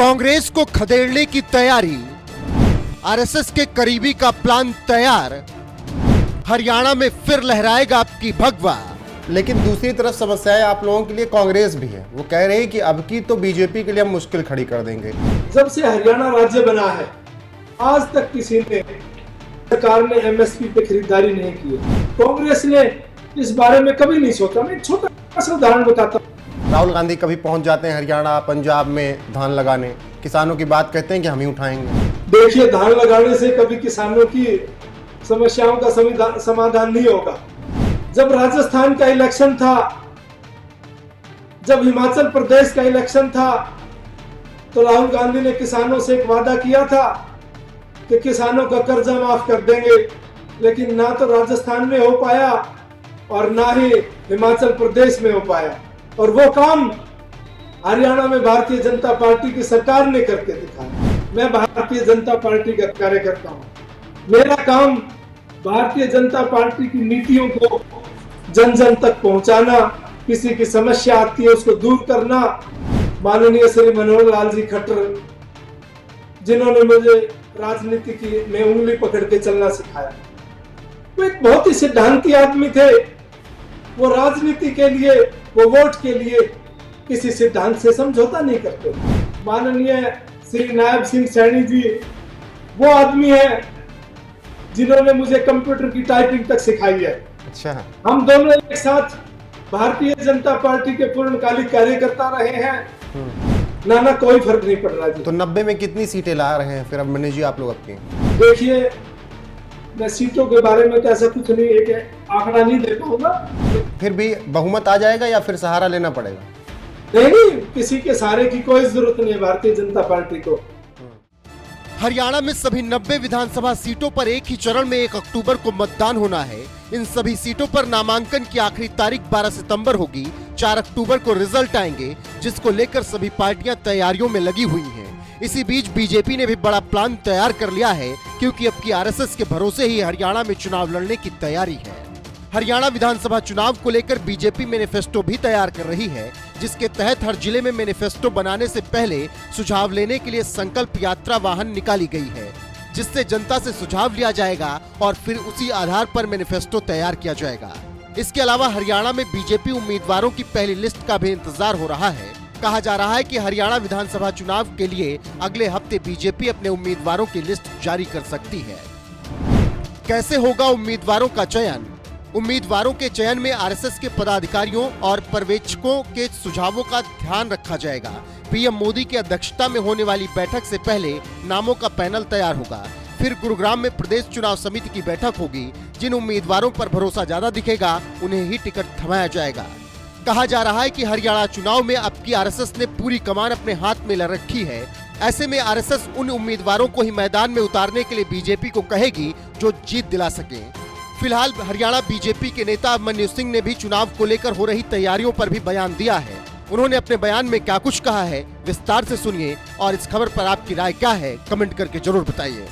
कांग्रेस को खदेड़ने की तैयारी, आरएसएस के करीबी का प्लान तैयार, हरियाणा में फिर लहराएगा आपकी भगवा। लेकिन दूसरी तरफ समस्याएं आप लोगों के लिए कांग्रेस भी है। वो कह रहे हैं कि अब की तो बीजेपी के लिए हम मुश्किल खड़ी कर देंगे। जब से हरियाणा राज्य बना है आज तक किसी ने सरकार ने एमएसपी पे खरीदारी नहीं की है। कांग्रेस ने इस बारे में कभी नहीं सोचा। मैं एक छोटा सा उदाहरण बताता हूँ। राहुल गांधी कभी पहुंच जाते हैं हरियाणा पंजाब में धान लगाने, किसानों की बात कहते हैं कि हम ही उठाएंगे। देखिए, धान लगाने से कभी किसानों की समस्याओं का समाधान नहीं होगा। जब राजस्थान का इलेक्शन था, जब हिमाचल प्रदेश का इलेक्शन था, तो राहुल गांधी ने किसानों से एक वादा किया था कि किसानों का कर्जा माफ कर देंगे, लेकिन ना तो राजस्थान में हो पाया और ना ही हिमाचल प्रदेश में हो पाया। और वो काम हरियाणा में भारतीय जनता पार्टी की सरकार ने करके दिखाया। मैं भारतीय जनता पार्टी का कार्यकर्ता हूँ। मेरा काम भारतीय जनता पार्टी की नीतियों को जन जन तक पहुंचाना, किसी की समस्या आती है उसको दूर करना। माननीय श्री मनोहर लाल जी खट्टर, जिन्होंने मुझे राजनीति की में उंगली पकड़ के चलना सिखाया, वो एक बहुत ही सिद्धांती आदमी थे। वो राजनीति के लिए, वो वोट के लिए किसी सिद्धांत से समझौता नहीं करते। माननीय श्री नायब सिंह सैनी जी वो आदमी है जिन्होंने मुझे कंप्यूटर की टाइपिंग तक सिखाई है। अच्छा, हम दोनों एक साथ भारतीय जनता पार्टी के पूर्णकालिक कार्यकर्ता रहे हैं। ना कोई फर्क नहीं पड़ रहा जी। तो 90 में कितनी सीटें ला रहे हैं फिर अब मनीष जी आप लोग आपके? देखिए, मैं सीटों के बारे में तो ऐसा कुछ नहीं, एक आंकड़ा नहीं दे पाऊंगा। फिर भी बहुमत आ जाएगा या फिर सहारा लेना पड़ेगा? नहीं, किसी के सहारे की कोई जरूरत नहीं है भारतीय जनता पार्टी को। हरियाणा में सभी 90 विधानसभा सीटों पर एक ही चरण में 1 अक्टूबर को मतदान होना है। इन सभी सीटों पर नामांकन की आखिरी तारीख 12 सितंबर होगी। 4 अक्टूबर को रिजल्ट आएंगे, जिसको लेकर सभी पार्टियां तैयारियों में लगी हुई हैं। इसी बीच बीजेपी ने भी बड़ा प्लान तैयार कर लिया है, क्योंकि अब की आरएसएस के भरोसे ही हरियाणा में चुनाव लड़ने की तैयारी है। हरियाणा विधानसभा चुनाव को लेकर बीजेपी मैनिफेस्टो भी तैयार कर रही है, जिसके तहत हर जिले में मैनिफेस्टो बनाने से पहले सुझाव लेने के लिए संकल्प यात्रा वाहन निकाली गई है, जिससे जनता से सुझाव लिया जाएगा और फिर उसी आधार पर मैनिफेस्टो तैयार किया जाएगा। इसके अलावा हरियाणा में बीजेपी उम्मीदवारों की पहली लिस्ट का भी इंतजार हो रहा है। कहा जा रहा है कि हरियाणा विधानसभा चुनाव के लिए अगले हफ्ते बीजेपी अपने उम्मीदवारों की लिस्ट जारी कर सकती है। कैसे होगा उम्मीदवारों का चयन? उम्मीदवारों के चयन में आरएसएस के पदाधिकारियों और पर्यवेक्षकों के सुझावों का ध्यान रखा जाएगा। पीएम मोदी की अध्यक्षता में होने वाली बैठक से पहले नामों का पैनल तैयार होगा। फिर गुरुग्राम में प्रदेश चुनाव समिति की बैठक होगी। जिन उम्मीदवारों पर भरोसा ज्यादा दिखेगा उन्हें ही टिकट थमाया जाएगा। कहा जा रहा है कि हरियाणा चुनाव में अब की आरएसएस ने पूरी कमान अपने हाथ में ले रखी है। ऐसे में आरएसएस उन उम्मीदवारों को ही मैदान में उतारने के लिए बीजेपी को कहेगी जो जीत दिला सके। फिलहाल हरियाणा बीजेपी के नेता अभिमन्यु सिंह ने भी चुनाव को लेकर हो रही तैयारियों पर भी बयान दिया है। उन्होंने अपने बयान में क्या कुछ कहा है, विस्तार से सुनिए और इस खबर पर आपकी राय क्या है, कमेंट करके जरूर बताइए।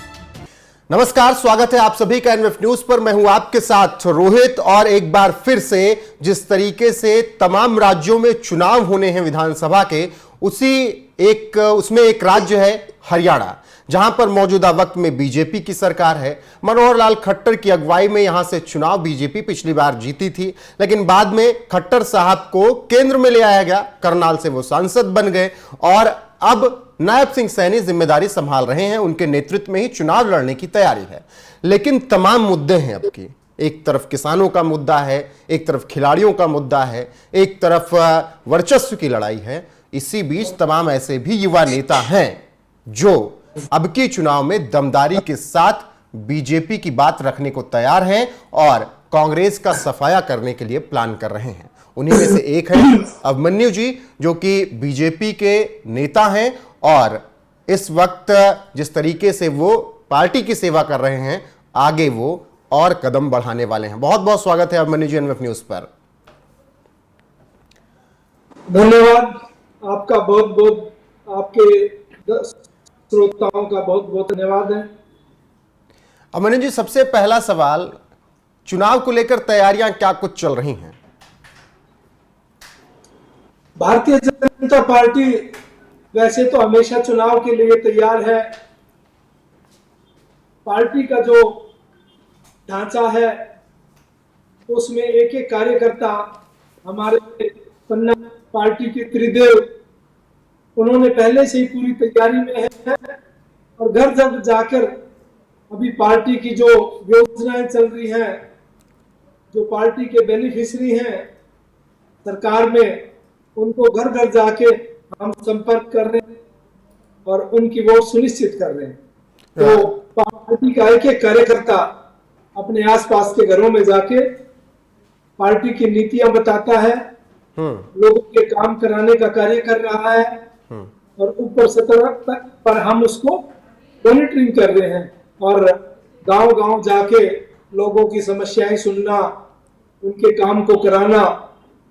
नमस्कार, स्वागत है आप सभी का एनएफ न्यूज पर। मैं हूं आपके साथ रोहित। और एक बार फिर से जिस तरीके से तमाम राज्यों में चुनाव होने हैं विधानसभा के, उसमें एक राज्य है हरियाणा, जहां पर मौजूदा वक्त में बीजेपी की सरकार है। मनोहर लाल खट्टर की अगुवाई में यहां से चुनाव बीजेपी पिछली बार जीती थी, लेकिन बाद में खट्टर साहब को केंद्र में ले आया गया। करनाल से वो सांसद बन गए और अब नायब सिंह सैनी जिम्मेदारी संभाल रहे हैं। उनके नेतृत्व में ही चुनाव लड़ने की तैयारी है। लेकिन तमाम मुद्दे हैं अब की। एक तरफ किसानों का मुद्दा है, एक तरफ खिलाड़ियों का मुद्दा है, एक तरफ वर्चस्व की लड़ाई है। इसी बीच तमाम ऐसे भी युवा नेता हैं जो अब के चुनाव में दमदारी के साथ बीजेपी की बात रखने को तैयार हैं और कांग्रेस का सफाया करने के लिए प्लान कर रहे हैं। उन्हीं में से एक है अभिमन्यु जी, जो कि बीजेपी के नेता हैं और इस वक्त जिस तरीके से वो पार्टी की सेवा कर रहे हैं, आगे वो और कदम बढ़ाने वाले हैं। बहुत बहुत स्वागत है अभिमन्यु जी एनएफ न्यूज पर। धन्यवाद आपका, बहुत बहुत आपके श्रोताओं का बहुत बहुत धन्यवाद है। अभिमन्यु जी, सबसे पहला सवाल, चुनाव को लेकर तैयारियां क्या कुछ चल रही हैं? भारतीय जनता पार्टी वैसे तो हमेशा चुनाव के लिए तैयार है। पार्टी का जो ढांचा है उसमें एक एक कार्यकर्ता, हमारे पन्ना पार्टी के त्रिदेव, उन्होंने पहले से ही पूरी तैयारी में है। और घर जब जाकर अभी पार्टी की जो योजनाएं चल रही हैं, जो पार्टी के बेनिफिशियरी हैं सरकार में, उनको घर घर जाके हम संपर्क कर रहे हैं और उनकी वोट सुनिश्चित कर रहे हैं। तो पार्टी का एक एक कार्यकर्ता अपने आसपास के घरों में जाके पार्टी की नीतियां बताता है, लोगों के काम कराने का कार्य कर रहा है और ऊपर सतह तक पर हम उसको मॉनिटरिंग कर रहे हैं और गांव गांव जाके लोगों की समस्याएं सुनना, उनके काम को कराना,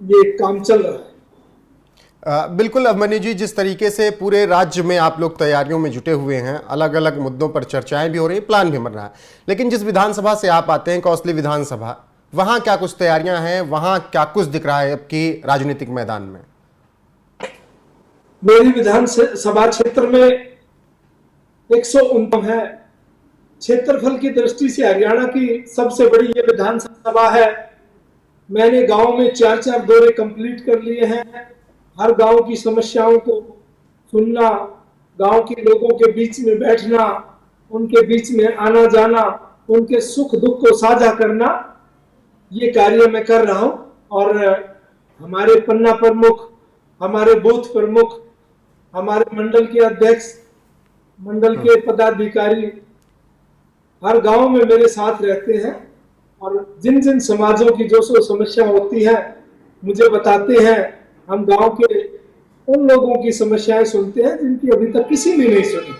ये काम चल रहा है। बिल्कुल अभिमन्यु जी, जिस तरीके से पूरे राज्य में आप लोग तैयारियों में जुटे हुए हैं, अलग अलग मुद्दों पर चर्चाएं भी हो रही हैं, प्लान भी बन रहा है, लेकिन जिस विधानसभा से आप आते हैं, कौसली विधानसभा, वहां क्या कुछ तैयारियां हैं, वहां क्या कुछ दिख रहा है आपकी राजनीतिक मैदान में? मेरी विधानसभा क्षेत्र में 149 है। क्षेत्रफल की दृष्टि से हरियाणा की सबसे बड़ी ये विधानसभा है। मैंने गांव में 4-4 दौरे कंप्लीट कर लिए हैं। हर गांव की समस्याओं को सुनना, गांव के लोगों के बीच में बैठना, उनके बीच में आना जाना, उनके सुख दुख को साझा करना, ये कार्य मैं कर रहा हूं। और हमारे पन्ना प्रमुख, हमारे बूथ प्रमुख, हमारे मंडल के अध्यक्ष, मंडल के पदाधिकारी हर गांव में मेरे साथ रहते हैं और जिन जिन समाजों की जो समस्या होती है मुझे बताते हैं। हम गांव के उन लोगों की समस्याएं सुनते हैं जिनकी अभी तक किसी ने नहीं सुनी।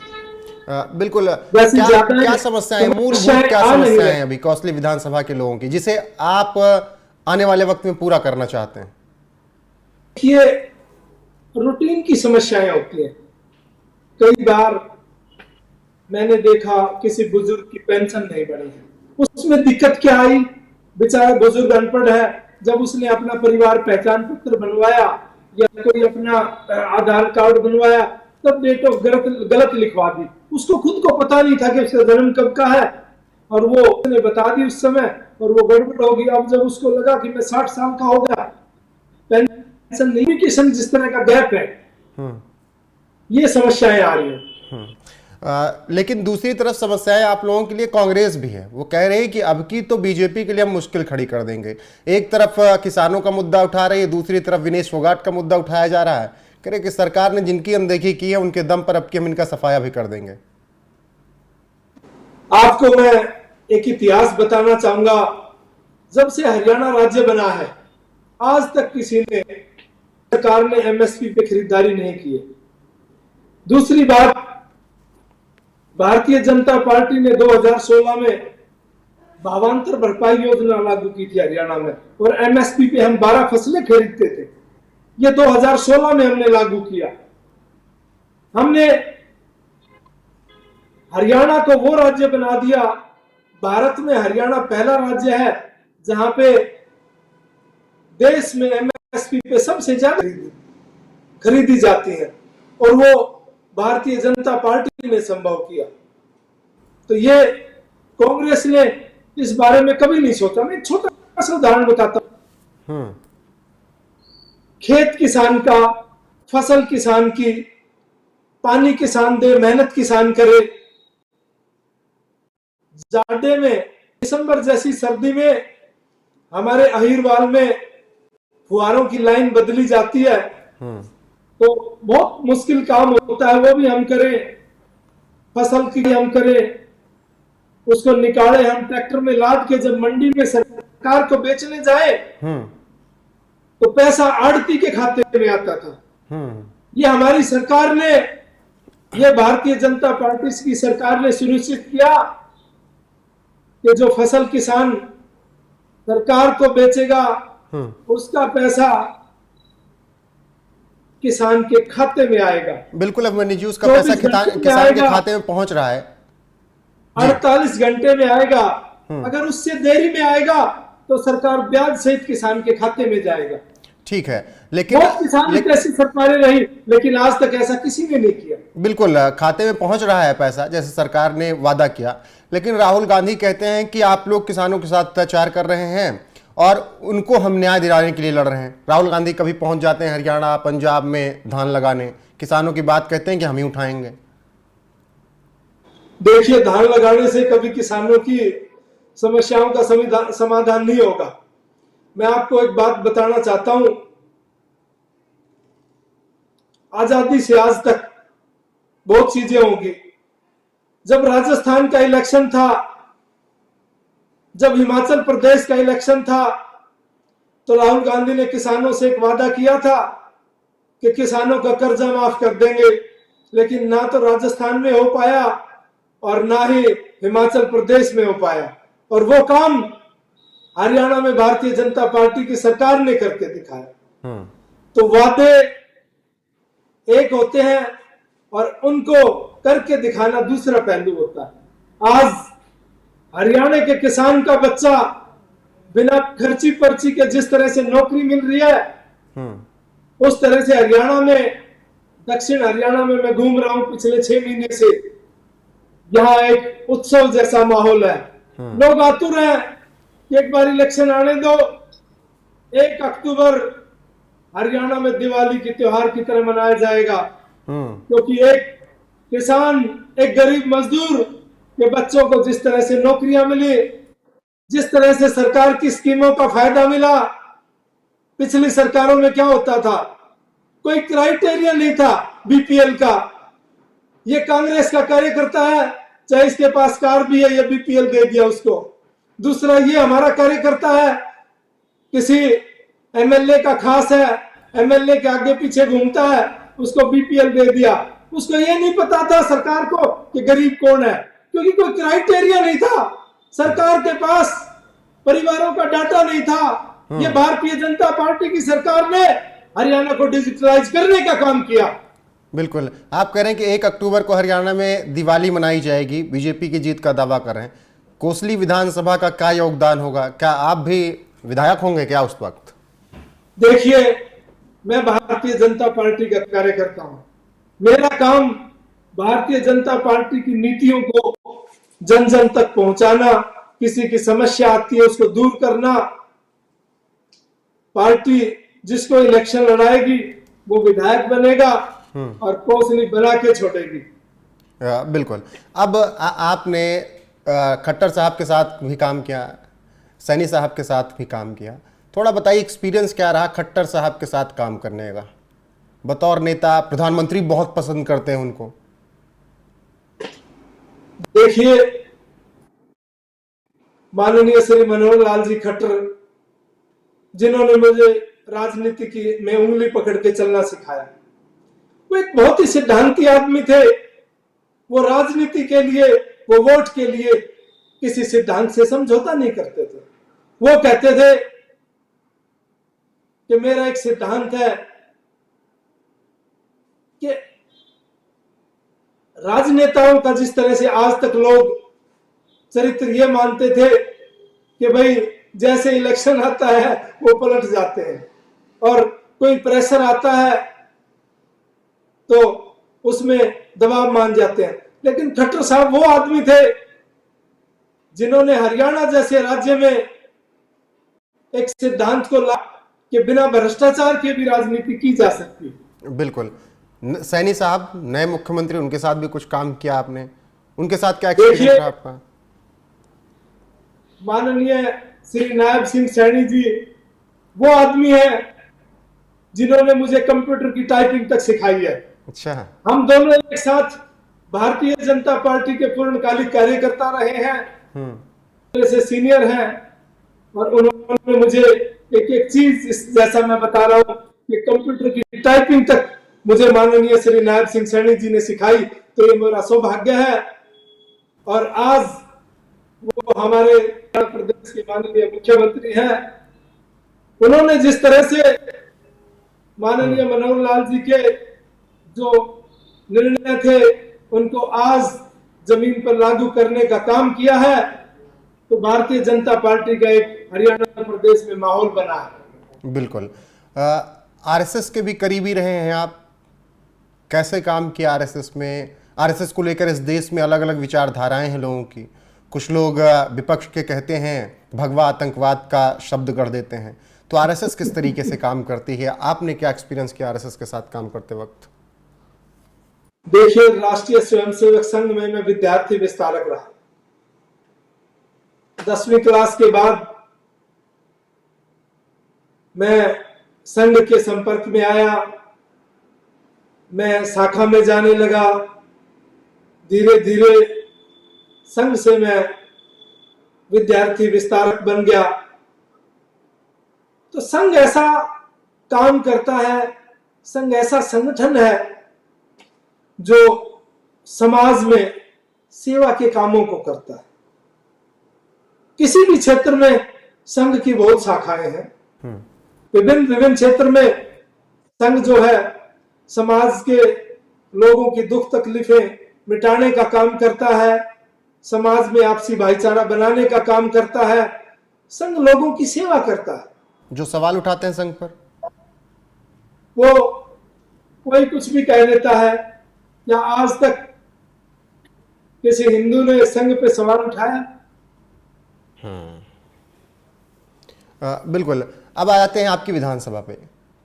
बिल्कुल। क्या समस्याएं, मूलभूत क्या समस्याएं हैं अभी कौसली विधानसभा के लोगों की, जिसे आप आने वाले वक्त में पूरा करना चाहते हैं? ये रूटीन की समस्याएं होती हैं। कई बार मैंने देखा किसी बुजुर्ग की पेंशन नहीं बढ़ी है, उसमें दिक्कत क्या आई? बेचारा बुजुर्ग अनपढ़ है, जब उसने अपना परिवार पहचान पत्र बनवाया या कोई अपना आधार कार्ड बनवाया तब डेट ऑफ गलत लिखवा दी। उसको खुद को पता नहीं था कि उसका जन्म कब का है और वो उसने बता दी उस समय और वो गड़बड़ हो गई। अब जब उसको लगा कि मैं 60 साल का हो गया, पेंशन नहीं, जिस तरह का गैप है, ये समस्याएं आ रही है। लेकिन दूसरी तरफ समस्याएं आप लोगों के लिए कांग्रेस भी है। वो कह रही है कि अब की तो बीजेपी के लिए हम मुश्किल खड़ी कर देंगे। एक तरफ किसानों का मुद्दा उठा रही है, दूसरी तरफ विनेश फोगाट का मुद्दा उठाया जा रहा है। कह रहे कि सरकार ने जिनकी अनदेखी की है उनके दम पर अब की हम इनका सफाया भी कर देंगे। आपको मैं एक इतिहास बताना चाहूंगा। जब से हरियाणा राज्य बना है आज तक किसी ने, सरकार ने एमएसपी पे खरीदारी नहीं की है। दूसरी बात, भारतीय जनता पार्टी ने 2016 में भावांतर भरपाई योजना लागू की थी हरियाणा में और एमएसपी पे हम 12 फसलें खरीदते थे। ये 2016 में हमने लागू किया। हमने हरियाणा को वो राज्य बना दिया। भारत में हरियाणा पहला राज्य है जहां पे देश में एमएसपी पे सबसे ज्यादा खरीदी जाती है और वो भारतीय जनता पार्टी ने संभव किया। तो ये कांग्रेस ने इस बारे में कभी नहीं सोचा। मैं एक छोटा सा उदाहरण बताता हूं। खेत किसान का, फसल किसान की, पानी किसान दे, मेहनत किसान करे। जाड़े में, दिसंबर जैसी सर्दी में हमारे अहिरवाल में फुहारों की लाइन बदली जाती है तो बहुत मुश्किल काम होता है। वो भी हम करें, फसल की हम करें, उसको निकाले हम ट्रैक्टर में लाद के जब मंडी में सरकार को बेचने जाए तो पैसा आड़ती के खाते में आता था। ये हमारी सरकार ने, ये भारतीय जनता पार्टी की सरकार ने सुनिश्चित किया कि जो फसल किसान सरकार को बेचेगा उसका पैसा किसान के खाते में आएगा। बिल्कुल अभिमन्यु जी, उसका पैसा किसान के खाते में पहुंच रहा है। 48 घंटे में आएगा। अगर उससे देरी में आएगा तो सरकार ब्याज सहित किसान के खाते में जाएगा। ठीक है, लेकिन बहुत किसानों की ऐसी सरकारें रही, लेकिन आज तक ऐसा किसी ने नहीं किया। बिल्कुल खाते में पहुंच रहा है पैसा जैसे सरकार ने वादा किया, लेकिन राहुल गांधी कहते हैं कि आप लोग किसानों के साथ अत्याचार कर रहे हैं और उनको हम न्याय दिलाने के लिए लड़ रहे हैं। राहुल गांधी कभी पहुंच जाते हैं हरियाणा पंजाब में धान लगाने, किसानों की बात कहते हैं कि हम ही उठाएंगे। देखिए, धान लगाने से कभी किसानों की समस्याओं का समाधान नहीं होगा। मैं आपको एक बात बताना चाहता हूं, आजादी से आज तक बहुत चीजें होंगी। जब राजस्थान का इलेक्शन था, जब हिमाचल प्रदेश का इलेक्शन था, तो राहुल गांधी ने किसानों से एक वादा किया था कि किसानों का कर्जा माफ कर देंगे, लेकिन ना तो राजस्थान में हो पाया और ना ही हिमाचल प्रदेश में हो पाया। और वो काम हरियाणा में भारतीय जनता पार्टी की सरकार ने करके दिखाया। तो वादे एक होते हैं और उनको करके दिखाना दूसरा पहलू होता है। आज हरियाणा के किसान का बच्चा बिना खर्ची पर्ची के जिस तरह से नौकरी मिल रही है, उस तरह से हरियाणा में, दक्षिण हरियाणा में मैं घूम रहा हूं पिछले 6 महीने से, यहाँ एक उत्सव जैसा माहौल है। लोग आतुर हैं कि एक बार इलेक्शन आने दो, 1 अक्टूबर हरियाणा में दिवाली की त्योहार की तरह मनाया जाएगा, क्योंकि एक किसान, एक गरीब मजदूर के बच्चों को जिस तरह से नौकरियां मिली, जिस तरह से सरकार की स्कीमों का फायदा मिला। पिछली सरकारों में क्या होता था, कोई क्राइटेरिया नहीं था बीपीएल का। ये कांग्रेस का कार्यकर्ता है, चाहे इसके पास कार भी है, ये बीपीएल दे दिया उसको। दूसरा, ये हमारा कार्यकर्ता है, किसी एमएलए का खास है, एमएलए के आगे पीछे घूमता है, उसको बीपीएल दे दिया। उसको ये नहीं पता था सरकार को कि गरीब कौन है, क्योंकि कोई क्राइटेरिया नहीं था। सरकार के पास परिवारों का डाटा नहीं था। ये भारतीय जनता पार्टी की सरकार ने हरियाणा को डिजिटलाइज करने का काम किया। बिल्कुल, आप कह रहे हैं कि 1 अक्टूबर को हरियाणा में दिवाली मनाई जाएगी, बीजेपी की जीत का दावा कर रहे हैं। कोसली विधानसभा का क्या योगदान होगा? क्या आप भी विधायक होंगे क्या उस वक्त? देखिए, मैं भारतीय जनता पार्टी का कार्यकर्ता हूं। मेरा काम भारतीय जनता पार्टी की नीतियों को जन जन तक पहुंचाना, किसी की समस्या आती है उसको दूर करना। पार्टी जिसको इलेक्शन लड़ाएगी वो विधायक बनेगा और कोसली बना के छोड़ेगी। बिल्कुल। अब आपने खट्टर साहब के साथ भी काम किया, सैनी साहब के साथ भी काम किया, थोड़ा बताइए एक्सपीरियंस क्या रहा खट्टर साहब के साथ काम करने का? बतौर नेता प्रधानमंत्री बहुत पसंद करते हैं उनको। देखिए, माननीय श्री मनोहर लाल जी खट्टर, जिन्होंने मुझे राजनीति की में उंगली पकड़ के चलना सिखाया, वो एक बहुत ही सिद्धांती आदमी थे। वो राजनीति के लिए, वो वोट के लिए किसी सिद्धांत से समझौता नहीं करते थे। वो कहते थे कि मेरा एक सिद्धांत है कि राजनेताओं का जिस तरह से आज तक लोग चरित्र ये मानते थे कि भाई जैसे इलेक्शन आता है वो पलट जाते हैं, और कोई प्रेशर आता है तो उसमें दबाव मान जाते हैं। लेकिन खट्टर साहब वो आदमी थे जिन्होंने हरियाणा जैसे राज्य में एक सिद्धांत को ला कि बिना भ्रष्टाचार के भी राजनीति की जा सकती है। बिल्कुल। सैनी साहब नए मुख्यमंत्री, उनके साथ भी कुछ काम किया आपने, उनके साथ क्या एक्सपीरियंस रहा आपका? माननीय श्री नायब सिंह सैनी जी वो आदमी है जिन्होंने मुझे कंप्यूटर की टाइपिंग तक सिखाई है। अच्छा। हम दोनों एक साथ भारतीय जनता पार्टी के पूर्णकालिक कार्यकर्ता रहे हैं, से सीनियर हैं, और उन्होंने मुझे एक एक चीज, जैसा मैं बता रहा हूं कि कंप्यूटर की टाइपिंग तक मुझे माननीय श्री नायब सिंह सैनी जी ने सिखाई। तो ये मेरा सौभाग्य है। और आज वो हमारे प्रदेश के माननीय मुख्यमंत्री हैं। उन्होंने जिस तरह से माननीय मनोहर लाल जी के जो निर्णय थे उनको आज जमीन पर लागू करने का काम किया है, तो भारतीय जनता पार्टी का एक हरियाणा प्रदेश में माहौल बना है। बिल्कुल। आरएसएस के भी करीबी रहे हैं आप, कैसे काम किया आरएसएस में? आरएसएस को लेकर इस देश में अलग अलग विचारधाराएं हैं लोगों की। कुछ लोग विपक्ष के कहते हैं भगवा आतंकवाद का शब्द गढ़ देते हैं। तो आरएसएस किस तरीके से काम करती है? आपने क्या एक्सपीरियंस किया आरएसएस के साथ काम करते वक्त? देखिए, राष्ट्रीय स्वयंसेवक संघ में मैं विद्यार्थी विस्तारक रहा। 10वीं क्लास के बाद मैं संघ के संपर्क में आया, मैं शाखा में जाने लगा। धीरे धीरे संघ से मैं विद्यार्थी विस्तारक बन गया। तो संघ ऐसा काम करता है, संघ ऐसा संगठन है जो समाज में सेवा के कामों को करता है। किसी भी क्षेत्र में संघ की बहुत शाखाएं हैं। विभिन्न विभिन्न क्षेत्र में संघ जो है समाज के लोगों की दुख तकलीफें मिटाने का काम करता है, समाज में आपसी भाईचारा बनाने का काम करता है। संघ लोगों की सेवा करता है। जो सवाल उठाते हैं संघ पर, वो कोई कुछ भी कह देता है। या आज तक किसी हिंदू ने संघ पे सवाल उठाया? बिल्कुल। अब आ जाते हैं आपकी विधानसभा पे।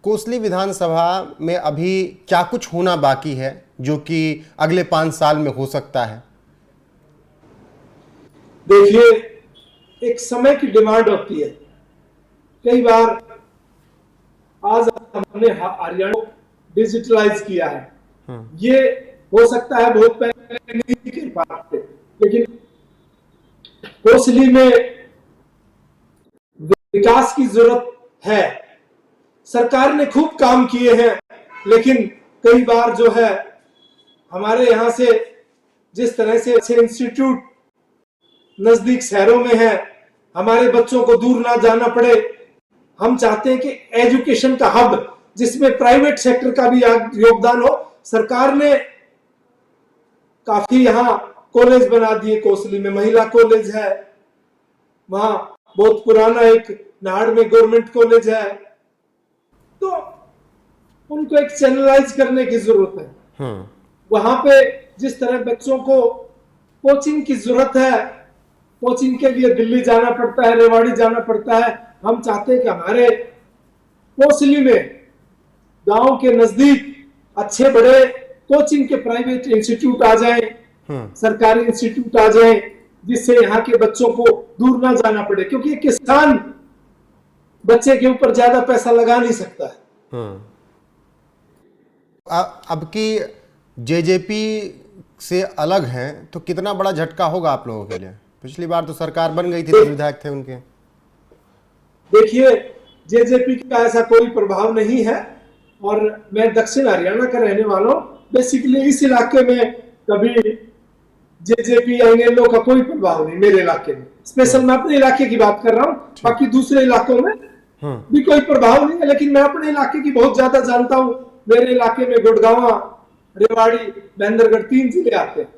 कोसली विधानसभा में अभी क्या कुछ होना बाकी है जो कि अगले 5 साल में हो सकता है? देखिए, एक समय की डिमांड होती है। कई बार आज हमने हरियाणा को डिजिटलाइज किया है। ये हो सकता है बहुत पहले नहीं कर पाते, लेकिन कोसली में विकास की जरूरत है। सरकार ने खूब काम किए हैं, लेकिन कई बार जो है हमारे यहाँ से जिस तरह से अच्छे इंस्टीट्यूट नजदीक शहरों में है, हमारे बच्चों को दूर ना जाना पड़े। हम चाहते हैं कि एजुकेशन का हब जिसमें प्राइवेट सेक्टर का भी योगदान हो। सरकार ने काफी यहाँ कॉलेज बना दिए। कोसली में महिला कॉलेज है, वहां बहुत पुराना एक नाहड़ में गवर्नमेंट कॉलेज है। तो उनको एक चैनलाइज करने की जरूरत है। वहां पे जिस तरह बच्चों को कोचिंग की जरूरत है, कोचिंग के लिए दिल्ली जाना पड़ता है, रेवाड़ी जाना पड़ता है। हम चाहते हैं कि हमारे कोसली में गांव के नजदीक अच्छे बड़े कोचिंग के प्राइवेट इंस्टीट्यूट आ जाएं, सरकारी इंस्टीट्यूट आ जाएं, जिससे यहाँ के बच्चों को दूर ना जाना पड़े। क्योंकि एक किसान बच्चे के ऊपर ज्यादा पैसा लगा नहीं सकता है। अब की जेजेपी से अलग हैं तो कितना बड़ा झटका होगा आप लोगों के लिए? पिछली बार तो सरकार बन गई थी, तो विधायक थे उनके। देखिए, जेजेपी का ऐसा कोई प्रभाव नहीं है। और मैं दक्षिण हरियाणा का रहने वाला हूं। बेसिकली इस इलाके में कभी जेजेपी या इनेलो का कोई प्रभाव नहीं मेरे इलाके में। स्पेशल मैं अपने इलाके की बात कर रहा हूं, बाकी दूसरे इलाकों में भी कोई प्रभाव नहीं है। लेकिन मैं अपने इलाके की बहुत ज्यादा जानता हूं। मेरे इलाके में गुड़गांव, रेवाड़ी, महेंद्रगढ़ 3 जिले आते हैं।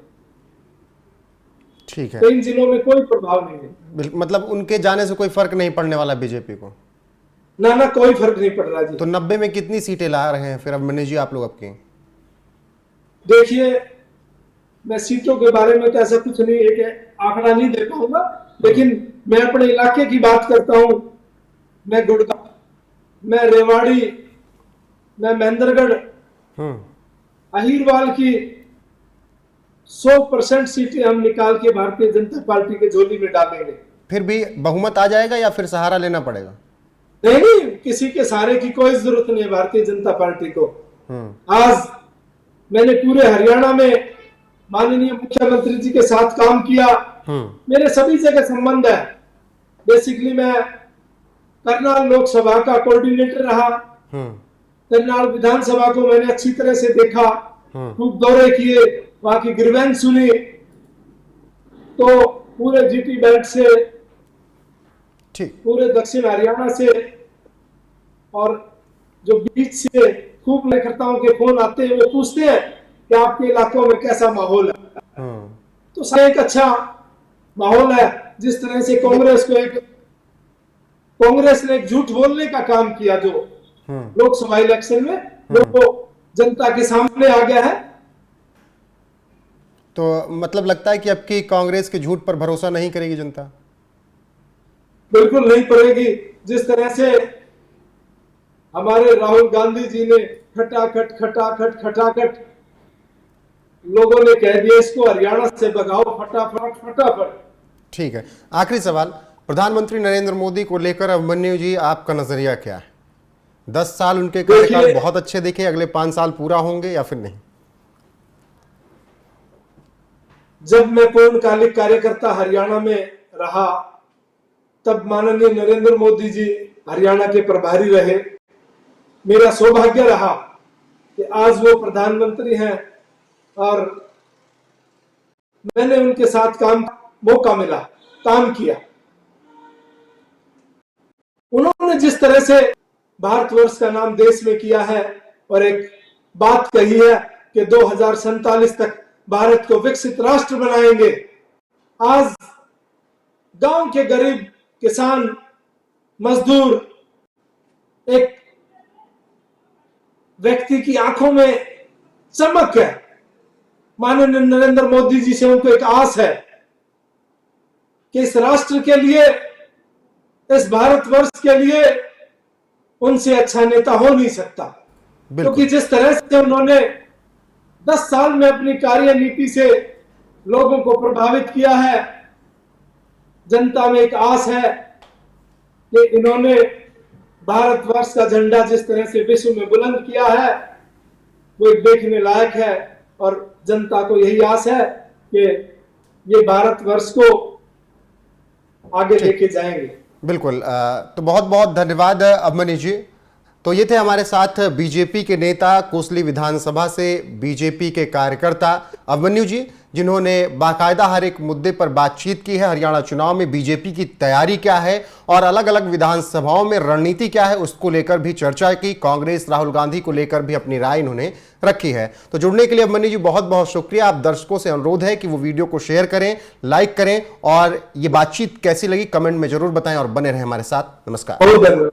ठीक है। 3 जिलों में कोई प्रभाव नहीं है। मतलब उनके जाने से कोई फर्क नहीं पड़ने वाला बीजेपी को? ना, कोई फर्क नहीं पड़ रहा जी। तो 90 में कितनी सीटें ला रहे हैं फिर अब मनीष जी आप लोग आपकी? देखिए, मैं सीटों के बारे में तो ऐसा कुछ नहीं, एक आंकड़ा नहीं दे पाऊंगा। लेकिन मैं अपने इलाके की बात करता हूं। मैं गुड़गांव, मैं रेवाड़ी, मैं महेंद्रगढ़, अहीरवाल की 100% सीटें हम निकाल के भारतीय जनता पार्टी के झोली में डालेंगे। फिर भी बहुमत आ जाएगा या फिर सहारा लेना पड़ेगा? नहीं, किसी के सहारे की कोई जरूरत नहीं है भारतीय जनता पार्टी को। आज मैंने पूरे हरियाणा में माननीय मुख्यमंत्री जी के साथ काम किया। मेरे सभी जगह संबंध है। बेसिकली मैं करनाल लोकसभा का कोऑर्डिनेटर रहा। करनाल विधानसभा को मैंने अच्छी तरह से देखा, खूब दौरे किए, वहां की ग्रीवेंस सुनी। तो पूरे जीटी बेल्ट से, पूरे दक्षिण हरियाणा से और जो बीच से खूब कार्यकर्ताओं के फोन आते हैं, वो पूछते हैं कि आपके इलाकों में कैसा माहौल है। तो एक अच्छा माहौल है। जिस तरह से कांग्रेस ने एक झूठ बोलने का काम किया, जो लोकसभा इलेक्शन में वो जनता के सामने आ गया है। तो मतलब लगता है कि अब की कांग्रेस के झूठ पर भरोसा नहीं करेगी जनता? बिल्कुल नहीं पड़ेगी। जिस तरह से हमारे राहुल गांधी जी ने खटाखट लोगों ने कह दिया इसको हरियाणा से भगाओ फटाफट। ठीक है, आखिरी सवाल, प्रधानमंत्री नरेंद्र मोदी को लेकर अभिमन्यु जी आपका नजरिया क्या है? 10 साल उनके कार्यकाल बहुत अच्छे दिखे, अगले 5 साल पूरा होंगे या फिर नहीं? जब मैं पूर्णकालिक कार्यकर्ता हरियाणा में रहा तब माननीय नरेंद्र मोदी जी हरियाणा के प्रभारी रहे। मेरा सौभाग्य रहा कि आज वो प्रधानमंत्री हैं और मैंने उनके साथ मौका मिला, काम किया। उन्होंने जिस तरह से भारतवर्ष का नाम देश में किया है और एक बात कही है कि 2047 तक भारत को विकसित राष्ट्र बनाएंगे। आज गांव के गरीब किसान मजदूर एक व्यक्ति की आंखों में चमक है। माननीय नरेंद्र मोदी जी से उनको एक आस है कि इस राष्ट्र के लिए, इस भारतवर्ष के लिए उनसे अच्छा नेता हो नहीं सकता। क्योंकि जिस तरह से उन्होंने 10 साल में अपनी कार्यनीति से लोगों को प्रभावित किया है, जनता में एक आस है कि इन्होंने भारतवर्ष का झंडा जिस तरह से विश्व में बुलंद किया है वो एक देखने लायक है। और जनता को यही आस है कि ये भारतवर्ष को आगे लेके जाएंगे। बिल्कुल, तो बहुत बहुत धन्यवाद अभिमन्यु जी। तो ये थे हमारे साथ बीजेपी के नेता, कोसली विधानसभा से बीजेपी के कार्यकर्ता अभिमन्यु जी, जिन्होंने बाकायदा हर एक मुद्दे पर बातचीत की है। हरियाणा चुनाव में बीजेपी की तैयारी क्या है और अलग अलग विधानसभाओं में रणनीति क्या है उसको लेकर भी चर्चा की। कांग्रेस, राहुल गांधी को लेकर भी अपनी राय इन्होंने रखी है। तो जुड़ने के लिए अभिमन्यु जी बहुत बहुत शुक्रिया। आप दर्शकों से अनुरोध है कि वो वीडियो को शेयर करें, लाइक करें और ये बातचीत कैसी लगी कमेंट में जरूर बताएं और बने रहें हमारे साथ। नमस्कार।